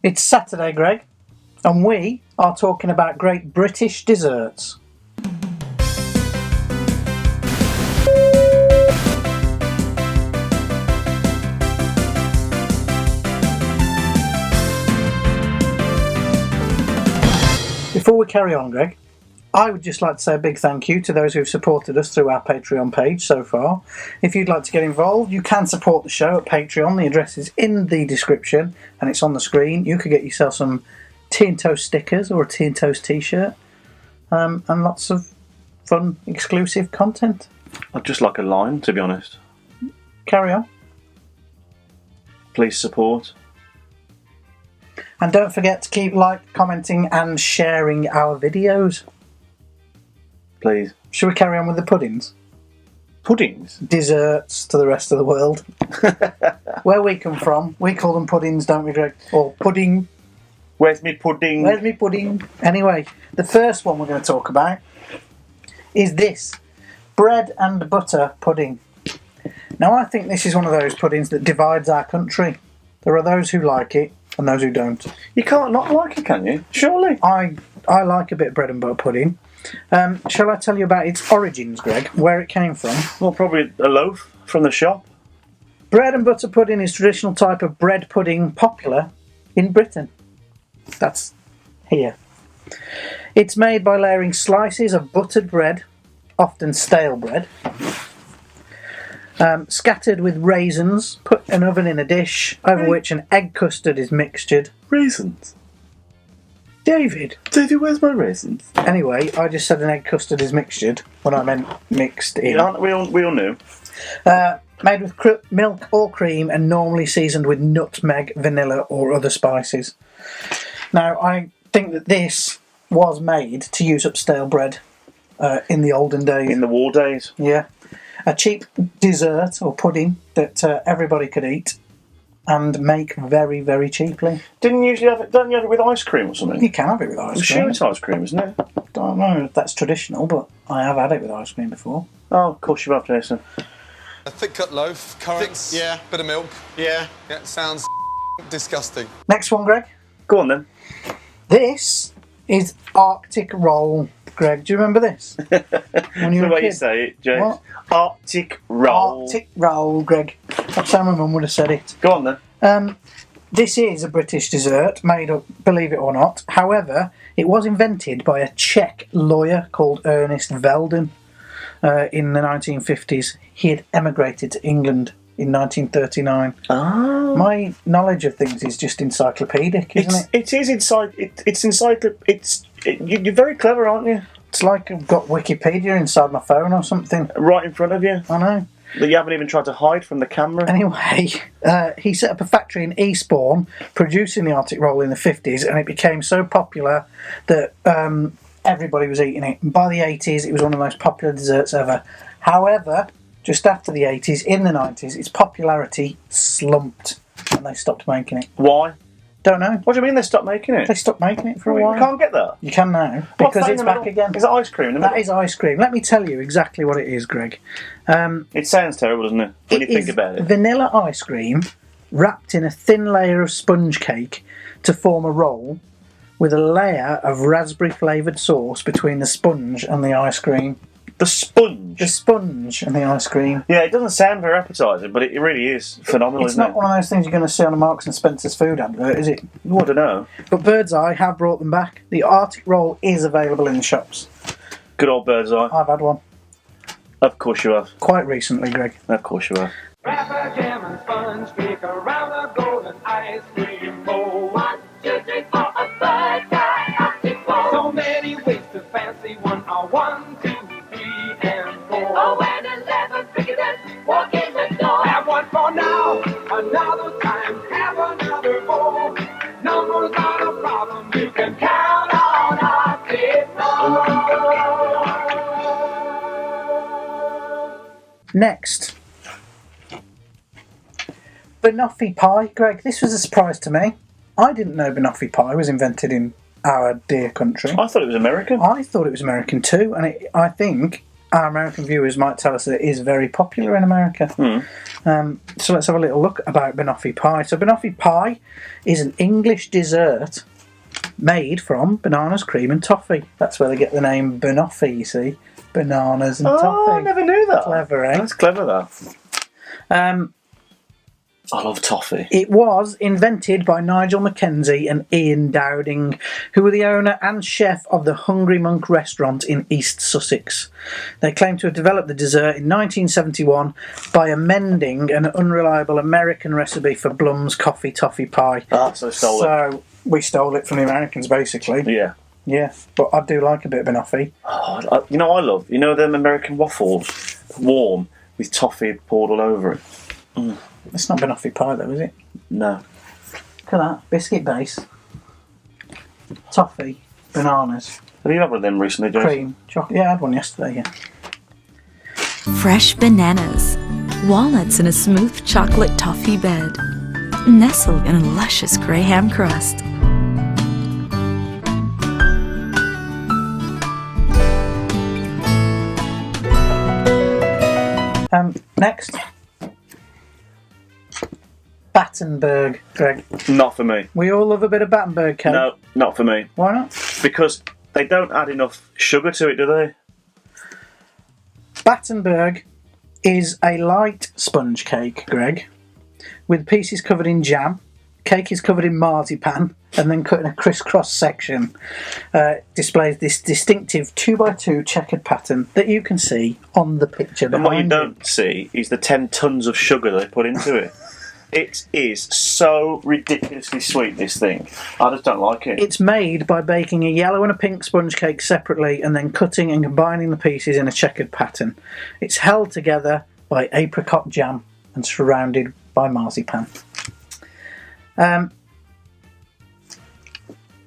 It's Saturday, Greg, and we are talking about great British desserts. Before we carry on, Greg, I would just like to say a big thank you to those who've supported us through our Patreon page so far. If you'd like to get involved, you can support the show at Patreon. The address is in the description and it's on the screen. You could get yourself some Tea and Toast stickers or a Tea and Toast t-shirt and lots of fun, exclusive content. I'd just like a line, to be honest. Carry on. Please support. And don't forget to keep commenting and sharing our videos. Please. Should we carry on with the puddings? Puddings? Desserts to the rest of the world. Where we come from, we call them puddings, don't we, Greg? Or pudding. Where's me pudding? Where's me pudding? Anyway, the first one we're going to talk about is this. Bread and butter pudding. Now, I think this is one of those puddings that divides our country. There are those who like it and those who don't. You can't not like it, can you? Surely. I like a bit of bread and butter pudding. Shall I tell you about its origins, Greg? Where it came from? Well, probably a loaf from the shop. Bread and butter pudding is a traditional type of bread pudding popular in Britain. That's here. It's made by layering slices of buttered bread, often stale bread, scattered with raisins, put in an oven in a dish, over which an egg custard is mixtured. Raisins? David, where's my raisins? Anyway, I just said an egg custard is mixtured when I meant mixed in. Yeah, we all knew. Made with milk or cream and normally seasoned with nutmeg, vanilla or other spices. Now, I think that this was made to use up stale bread in the olden days. In the war days? Yeah. A cheap dessert or pudding that everybody could eat and make very, very cheaply. Don't you have it with ice cream or something? You can have it with ice cream. I'm sure it's ice cream, isn't it? Don't know if that's traditional, but I have had it with ice cream before. Oh, of course you have, Jason. A thick cut loaf, currants, yeah, bit of milk. Yeah, sounds disgusting. Next one, Greg. Go on then. This is Arctic roll. Greg, do you remember this? When you were the way a kid? you say it, James. What? Arctic roll. Arctic roll, Greg. That's how my mum would have said it. Go on then. This is a British dessert made up, believe it or not. However, it was invented by a Czech lawyer called Ernest Velden in the 1950s. He had emigrated to England in 1939. Oh. My knowledge of things is just encyclopedic, isn't it? It is you're very clever, aren't you? It's like I've got Wikipedia inside my phone or something. Right in front of you. I know. That you haven't even tried to hide from the camera. Anyway, he set up a factory in Eastbourne producing the Arctic roll in the 50s, and it became so popular that everybody was eating it. And by the 80s, it was one of the most popular desserts ever. However, just after the 80s, in the 90s, its popularity slumped and they stopped making it. Why? Don't know. What do you mean they stopped making it? They stopped making it for a while. You can't get that? You can now, because it's back again. Is it ice cream in the middle? That is ice cream. Let me tell you exactly what it is, Greg. It sounds terrible, doesn't it? When you think about it. Vanilla ice cream wrapped in a thin layer of sponge cake to form a roll with a layer of raspberry flavoured sauce between the sponge and the ice cream. The sponge? The sponge and the ice cream. Yeah, it doesn't sound very appetising, but it really is phenomenal, It's isn't not one of those things you're going to see on a Marks and Spencer's food advert, is it? I don't know. But Bird's Eye have brought them back. The Arctic roll is available in the shops. Good old Bird's Eye. I've had one. Of course you have. Quite recently, Greg. Of course you have. Wrap a jam and sponge cake around a golden ice cream bowl. 1, 2, 3, 4, a Bird's Eye Arctic roll. So many ways to fancy one. 1, 2, 3, and 4. Oh, and 11 cricketers walk in the door. Have one for now, another time, have another bowl. Numbers not a problem, you can count on Arctic roll. Next. Banoffee Pie. Greg, this was a surprise to me. I didn't know Banoffee Pie was invented in our dear country. I thought it was American. I thought it was American too, and I think our American viewers might tell us that it is very popular in America. So let's have a little look about Banoffee Pie. So Banoffee Pie is an English dessert made from bananas, cream and toffee. That's where they get the name Banoffee, you see. Bananas and toffee. I never knew that. Clever, eh? That's clever, that. I love toffee. It was invented by Nigel Mackenzie and Ian Dowding, who were the owner and chef of the Hungry Monk restaurant in East Sussex. They claim to have developed the dessert in 1971 by amending an unreliable American recipe for Blum's coffee toffee pie. So they stole it. So we stole it from the Americans, basically. Yeah. Yeah, but I do like a bit of banoffee. Oh, you know what I love? You know them American waffles? Warm, with toffee poured all over it. It's not banoffee pie, though, is it? No. Look at that. Biscuit base. Toffee. Bananas. Have you had one of them recently, Jason? Cream. Chocolate. Yeah, I had one yesterday, yeah. Fresh bananas, walnuts in a smooth chocolate toffee bed, nestled in a luscious graham crust. Next. Battenberg, Greg. Not for me. We all love a bit of Battenberg cake. No, not for me. Why not? Because they don't add enough sugar to it, do they? Battenberg is a light sponge cake, Greg, with pieces covered in jam. Cake is covered in marzipan and then cut in a crisscross section. Displays this distinctive 2x2 checkered pattern that you can see on the picture behind And what you you. don't see is the 10 tons of sugar they put into it. It is so ridiculously sweet, this thing. I just don't like it. It's made by baking a yellow and a pink sponge cake separately and then cutting and combining the pieces in a checkered pattern. It's held together by apricot jam and surrounded by marzipan.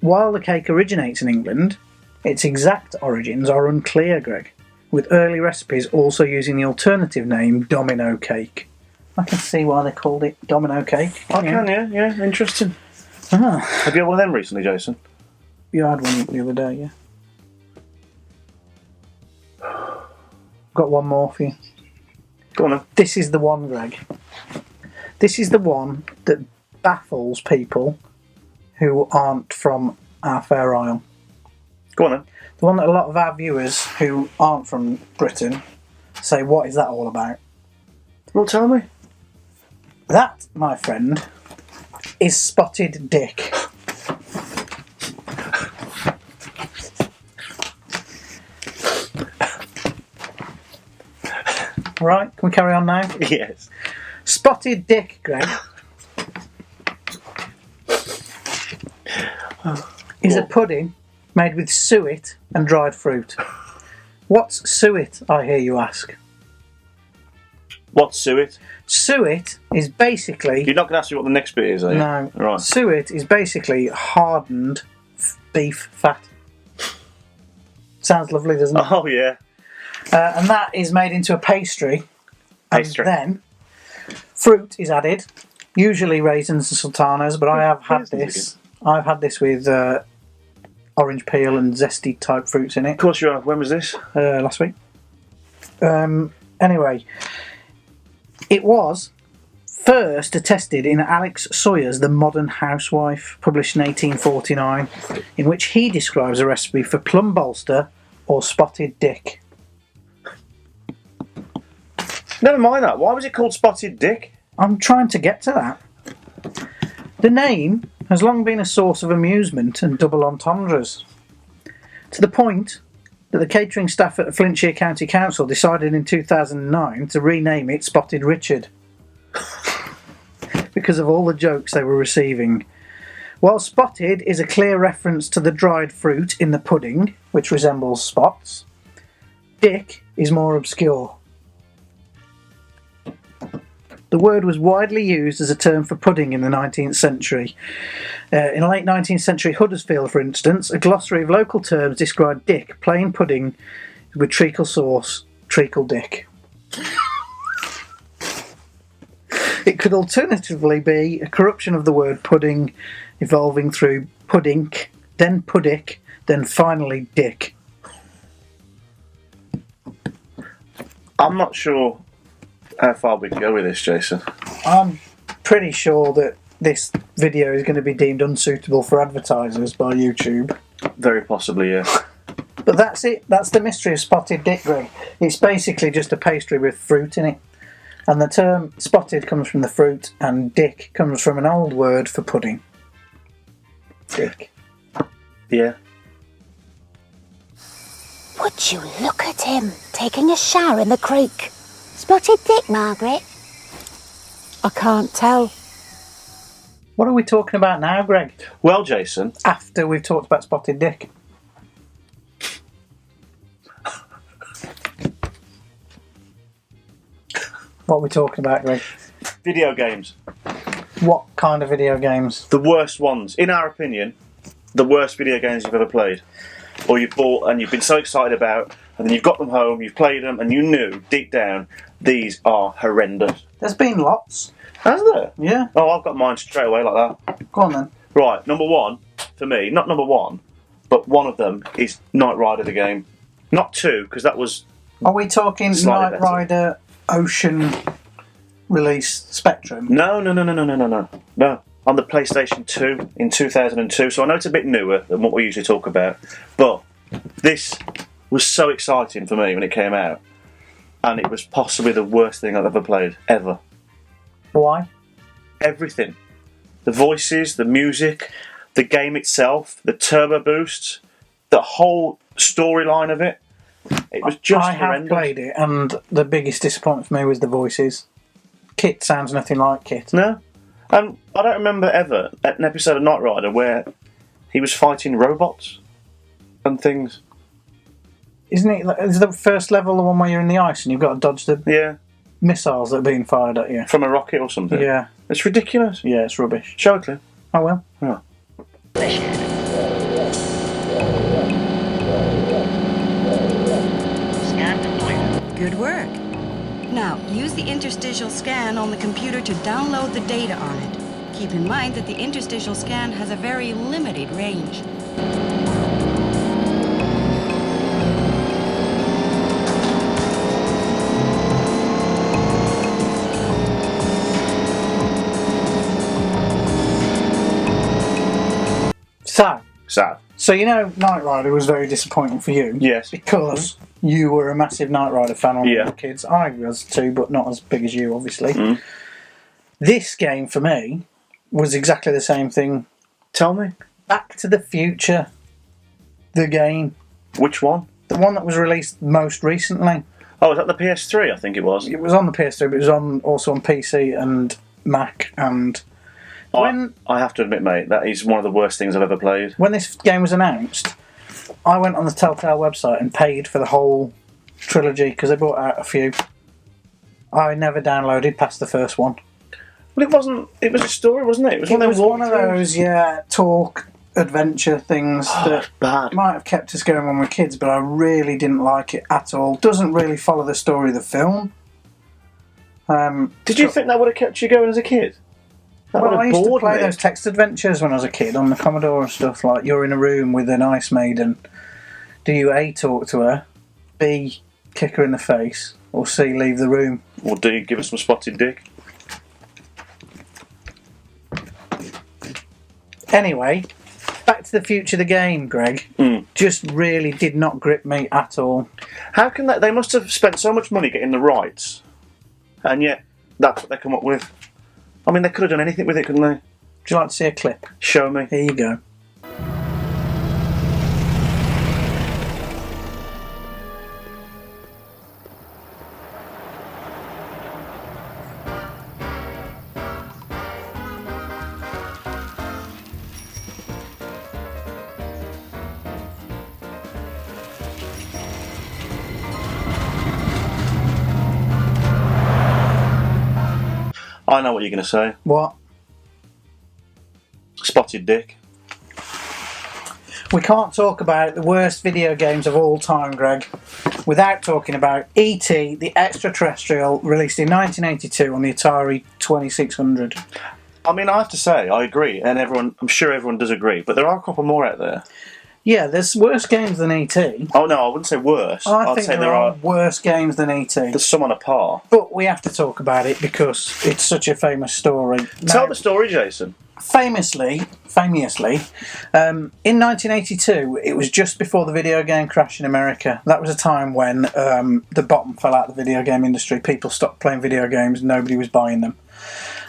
While the cake originates in England, its exact origins are unclear, Greg, with early recipes also using the alternative name domino cake. I can see why they called it domino cake. I can, yeah, interesting. Ah, Have you had one of them recently, Jason? you had one the other day, yeah. Got one more for you. Go on then. This is the one, Greg. This is the one that baffles people who aren't from our Fair Isle. Go on then. The one that a lot of our viewers who aren't from Britain say, what is that all about? Well, tell me. That, my friend, is spotted dick. Right, can we carry on now? Yes. Spotted dick, Greg, is a pudding made with suet and dried fruit. What's suet, I hear you ask? What's suet? Suet is basically... You're not going to ask me what the next bit is, are you? No. Right. Suet is basically hardened beef fat. Sounds lovely, doesn't it? Oh, yeah. And that is made into a pastry. Pastry. And then fruit is added, usually raisins and sultanas, but I have had Raisins are this. I've had this with orange peel and zesty type fruits in it. Of course you have. When was this? Last week. Anyway, it was first attested in Alex Sawyer's The Modern Housewife, published in 1849, in which he describes a recipe for plum bolster or spotted dick. Never mind that. Why was it called Spotted Dick? I'm trying to get to that. The name has long been a source of amusement and double entendres, to the point that the catering staff at the Flintshire County Council decided in 2009 to rename it Spotted Richard because of all the jokes they were receiving. While spotted is a clear reference to the dried fruit in the pudding, which resembles spots, dick is more obscure. The word was widely used as a term for pudding in the 19th century. In late 19th century Huddersfield, for instance, a glossary of local terms described dick, plain pudding with treacle sauce, treacle dick. It could alternatively be a corruption of the word pudding, evolving through puddink, then puddick, then finally dick. I'm not sure how far we can go with this, Jason. I'm pretty sure that this video is going to be deemed unsuitable for advertisers by YouTube. Very possibly, yeah. But that's it. That's the mystery of spotted dick, Greg. It's basically just a pastry with fruit in it. And the term spotted comes from the fruit, and dick comes from an old word for pudding. Dick. Yeah. Would you look at him, taking a shower in the creek? Spotted dick, Margaret? I can't tell. What are we talking about now, Greg? Well, Jason... After we've talked about spotted dick. What are we talking about, Greg? Video games. What kind of video games? The worst ones. In our opinion, the worst video games you've ever played. Or you've bought and you've been so excited about, and then you've got them home, you've played them, and you knew, deep down, these are horrendous. There's been lots. Has there? Yeah. Oh, I've got mine straight away like that. Go on then. Right, number one, for me, not number one, but one of them is Knight Rider the game. Not two, because that was... Are we talking Slightly Knight better. Rider Ocean release Spectrum? No. On the PlayStation 2 in 2002, so I know it's a bit newer than what we usually talk about, but this was so exciting for me when it came out, and it was possibly the worst thing I've ever played, ever. Why? Everything. The voices, the music, the game itself, the turbo boosts, the whole storyline of it. It was just I have horrendous. played it, and the biggest disappointment for me was the voices. Kit sounds nothing like Kit. No. And I don't remember ever an episode of Knight Rider where he was fighting robots and things. Isn't it? Is the first level the one where you're in the ice and you've got to dodge the Yeah. missiles that are being fired at you? From a rocket or something. Yeah. It's ridiculous. Yeah, it's rubbish. Show it, Cliff. I will. Oh. Good work. Now, use the interstitial scan on the computer to download the data on it. Keep in mind that the interstitial scan has a very limited range. So you know Knight Rider was very disappointing for you. Yes. Because you were a massive Knight Rider fan when we Yeah. were kids. I was too, but not as big as you, obviously. Mm. This game, for me, was exactly the same thing. Tell me. Back to the Future. The game. Which one? The one that was released most recently. Oh, was that the PS3, I think it was? It was on the PS3, but it was also on PC and Mac. And I have to admit, mate, that is one of the worst things I've ever played. when this game was announced, I went on the Telltale website and paid for the whole trilogy because they brought out a few. I never downloaded past the first one. Well, it was a story, wasn't it? It was It one of was those one of those, talk adventure things that bad. might have kept us going when we were kids, but I really didn't like it at all. Doesn't really follow the story of the film. Did you think that would have kept you going as a kid? That would Well, I have used to bored play me. those text adventures when I was a kid on the Commodore and stuff, like you're in a room with an ice maiden. Do you A, talk to her, B, kick her in the face, or C, leave the room? Or do you give us some spotted dick? Anyway, Back to the Future, the game, Greg, just really did not grip me at all. How can they must have spent so much money getting the rights, and yet that's what they come up with. I mean, they could have done anything with it, couldn't they? Would you like to see a clip? Show me. Here you go. I know what you're going to say. What? Spotted dick. We can't talk about the worst video games of all time, Greg, without talking about E.T. the Extraterrestrial, released in 1982 on the Atari 2600. I mean, I have to say, I agree, and I'm sure everyone does agree, but there are a couple more out there. Yeah, there's worse games than E.T. Oh no, I wouldn't say worse. I I'd think say there are worse games than E.T. There's some on a par. But we have to talk about it because it's such a famous story. Tell the story, Jason. Famously, in 1982, it was just before the video game crash in America. That was a time when the bottom fell out of the video game industry. People stopped playing video games, nobody was buying them.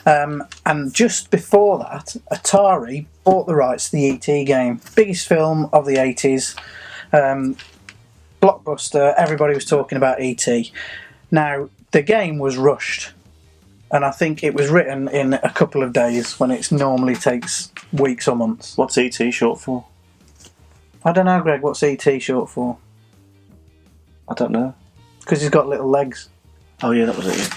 And just before that, Atari bought the rights to the E.T. game. Biggest film of the 80s. Blockbuster, everybody was talking about E.T. Now, the game was rushed. And I think it was written in a couple of days when it normally takes weeks or months. What's E.T. short for? I don't know, Greg. What's E.T. short for? I don't know. Because he's got little legs. Oh yeah, that was it. Yeah.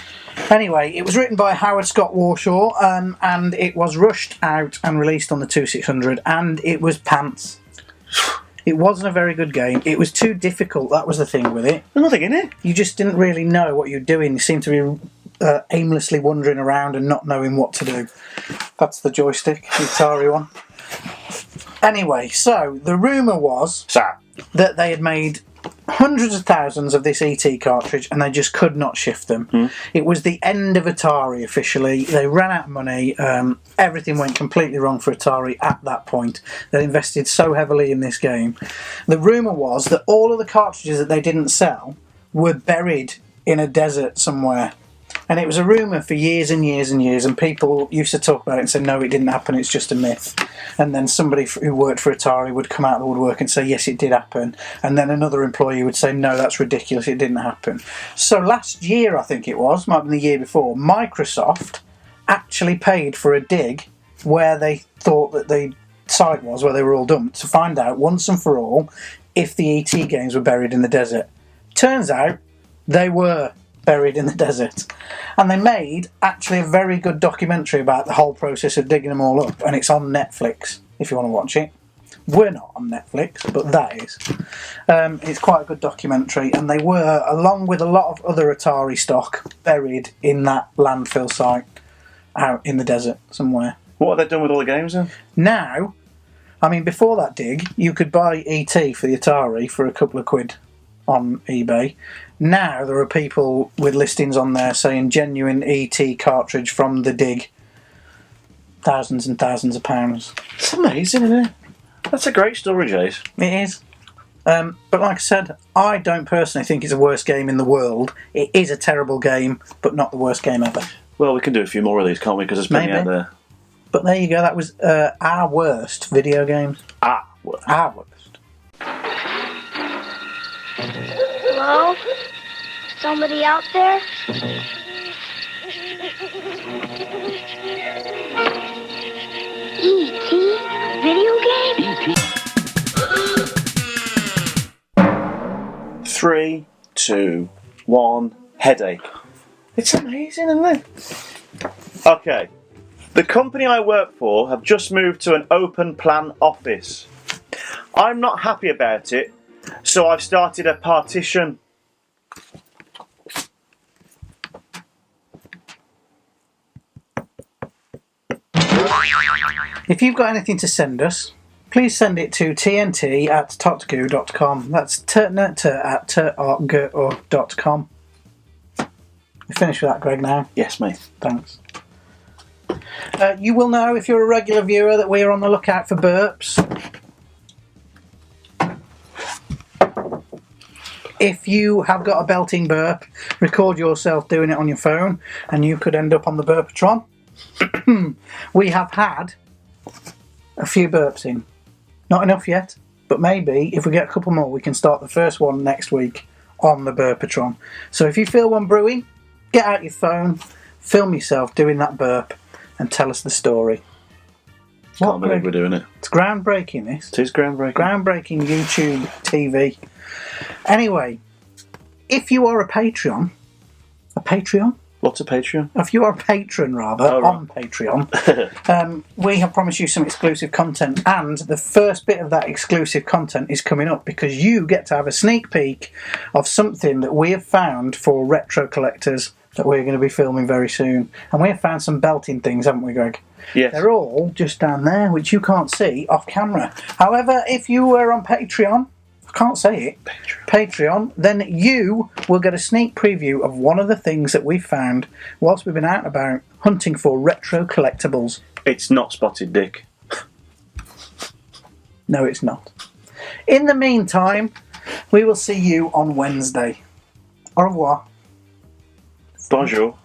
Anyway, it was written by Howard Scott Warshaw, and it was rushed out and released on the 2600, and it was pants. It wasn't a very good game. It was too difficult, that was the thing with it. There's nothing in it. You just didn't really know what you're doing. You seemed to be aimlessly wandering around and not knowing what to do. That's the joystick, the Atari one. Anyway, so the rumour was that they had made hundreds of thousands of this ET cartridge and they just could not shift them. It was the end of Atari officially. They ran out of money. Everything went completely wrong for Atari at that point. They invested so heavily in this game. The rumour was that all of the cartridges that they didn't sell were buried in a desert somewhere. And it was a rumour for years and years and years, and people used to talk about it and say, no, it didn't happen, it's just a myth. And then somebody who worked for Atari would come out of the woodwork and say, yes, it did happen. And then another employee would say, no, that's ridiculous, it didn't happen. So last year, I think it was, might have been the year before, Microsoft actually paid for a dig where they thought that the site was, where they were all dumped, to find out once and for all if the ET games were buried in the desert. Turns out they were buried in the desert, and they made actually a very good documentary about the whole process of digging them all up, and it's on Netflix if you want to watch it. We're not on Netflix, but that is. It's quite a good documentary, and they were, along with a lot of other Atari stock, buried in that landfill site out in the desert somewhere. What have they done with all the games then? Now, I mean, before that dig, you could buy ET for the Atari for a couple of quid on eBay. Now there are people with listings on there saying genuine ET cartridge from the dig. Thousands and thousands of pounds. It's amazing, isn't it? That's a great story, Jace. It is. But like I said, I don't personally think it's the worst game in the world. It is a terrible game, but not the worst game ever. Well, we can do a few more of these, can't we? Because there's plenty out there. But there you go, that was our worst video games. Our worst. Our worst. Hello? Somebody out there? E.T. Video game? 3, 2, 1, headache. It's amazing, isn't it? Okay. The company I work for have just moved to an open plan office. I'm not happy about it, so I've started a partition. If you've got anything to send us, please send it to tnt@totgu.com. That's tnt@totgu.com. You finished with that, Greg, now? Yes, mate. Thanks. You will know, if you're a regular viewer, that we are on the lookout for burps. If you have got a belting burp, record yourself doing it on your phone, and you could end up on the Burpatron. We have had a few burps in. Not enough yet, but maybe if we get a couple more, we can start the first one next week on the Burpatron. So if you feel one brewing, get out your phone, film yourself doing that burp, and tell us the story. Can't believe we're doing it. It's groundbreaking, this. It is groundbreaking. Groundbreaking YouTube TV. Anyway, if you are a Patreon... A Patreon? What's a Patreon? If you are a patron, rather, on Patreon, we have promised you some exclusive content, and the first bit of that exclusive content is coming up because you get to have a sneak peek of something that we have found for retro collectors that we're going to be filming very soon. And we have found some belting things, haven't we, Greg? Yes. They're all just down there, which you can't see off camera. However, if you were on Patreon, I can't say it, Patreon, then you will get a sneak preview of one of the things that we've found whilst we've been out and about hunting for retro collectibles. It's not Spotted Dick. No, it's not. In the meantime, we will see you on Wednesday. Au revoir. Bonjour.